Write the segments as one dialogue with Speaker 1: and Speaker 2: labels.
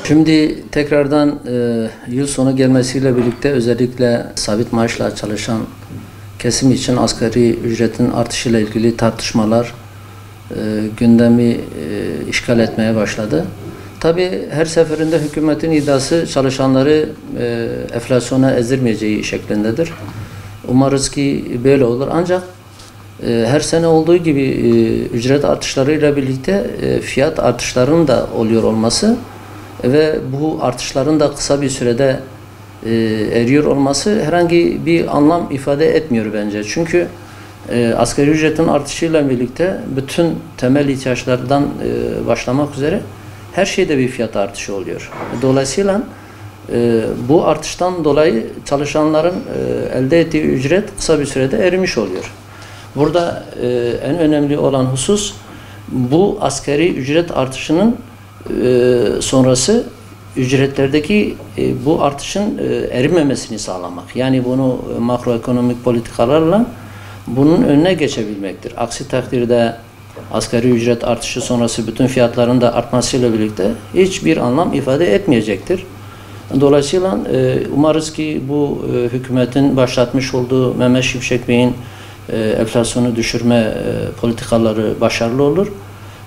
Speaker 1: Şimdi tekrardan yıl sonu gelmesiyle birlikte özellikle sabit maaşla çalışan kesim için asgari ücretin artışıyla ilgili tartışmalar gündemi işgal etmeye başladı. Tabii her seferinde hükümetin iddiası çalışanları enflasyona ezdirmeyeceği şeklindedir. Umarız ki böyle olur. Ancak her sene olduğu gibi ücret artışlarıyla birlikte fiyat artışlarının da oluyor olması ve bu artışların da kısa bir sürede eriyor olması herhangi bir anlam ifade etmiyor bence. Çünkü asgari ücretin artışıyla birlikte bütün temel ihtiyaçlardan başlamak üzere her şeyde bir fiyat artışı oluyor. Dolayısıyla bu artıştan dolayı çalışanların elde ettiği ücret kısa bir sürede erimiş oluyor. Burada en önemli olan husus bu asgari ücret artışının sonrası ücretlerdeki bu artışın erimemesini sağlamak. Yani bunu makroekonomik politikalarla bunun önüne geçebilmektir. Aksi takdirde asgari ücret artışı sonrası bütün fiyatların da artmasıyla birlikte hiçbir anlam ifade etmeyecektir. Dolayısıyla umarız ki bu hükümetin başlatmış olduğu Mehmet Şimşek Bey'in enflasyonu düşürme politikaları başarılı olur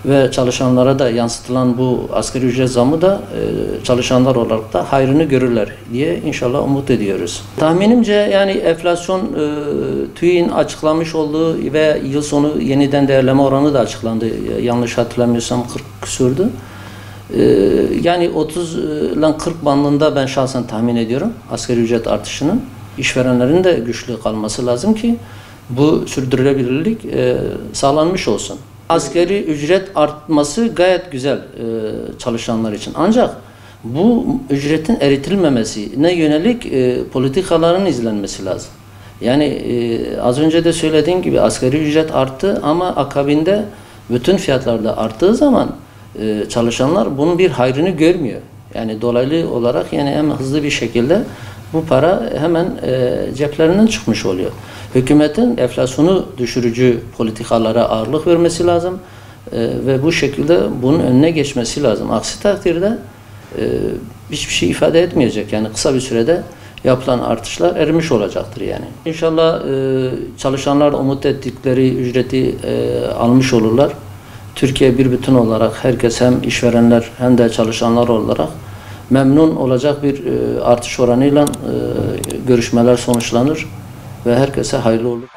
Speaker 1: ve çalışanlara da yansıtılan bu asgari ücret zammı da çalışanlar olarak da hayrını görürler diye inşallah umut ediyoruz. Tahminimce yani enflasyon TÜİK'in açıklamış olduğu ve yıl sonu yeniden değerleme oranı da açıklandı. Yanlış hatırlamıyorsam 40 küsürdü. Yani 30 ile 40 bandında ben şahsen tahmin ediyorum asgari ücret artışının. İşverenlerin de güçlü kalması lazım ki bu sürdürülebilirlik sağlanmış olsun. Asgari ücret artması gayet güzel çalışanlar için. Ancak bu ücretin eritilmemesine yönelik politikaların izlenmesi lazım. Yani az önce de söylediğim gibi asgari ücret arttı ama akabinde bütün fiyatlar da arttığı zaman çalışanlar bunun bir hayrını görmüyor. Yani dolaylı olarak yani hem hızlı bir şekilde bu para hemen ceplerinden çıkmış oluyor. Hükümetin enflasyonu düşürücü politikalara ağırlık vermesi lazım ve bu şekilde bunun önüne geçmesi lazım. Aksi takdirde hiçbir şey ifade etmeyecek. Yani kısa bir sürede yapılan artışlar erimiş olacaktır yani. İnşallah çalışanlar umut ettikleri ücreti almış olurlar. Türkiye bir bütün olarak herkes hem işverenler hem de çalışanlar olarak memnun olacak bir artış oranıyla görüşmeler sonuçlanır ve herkese hayırlı olur.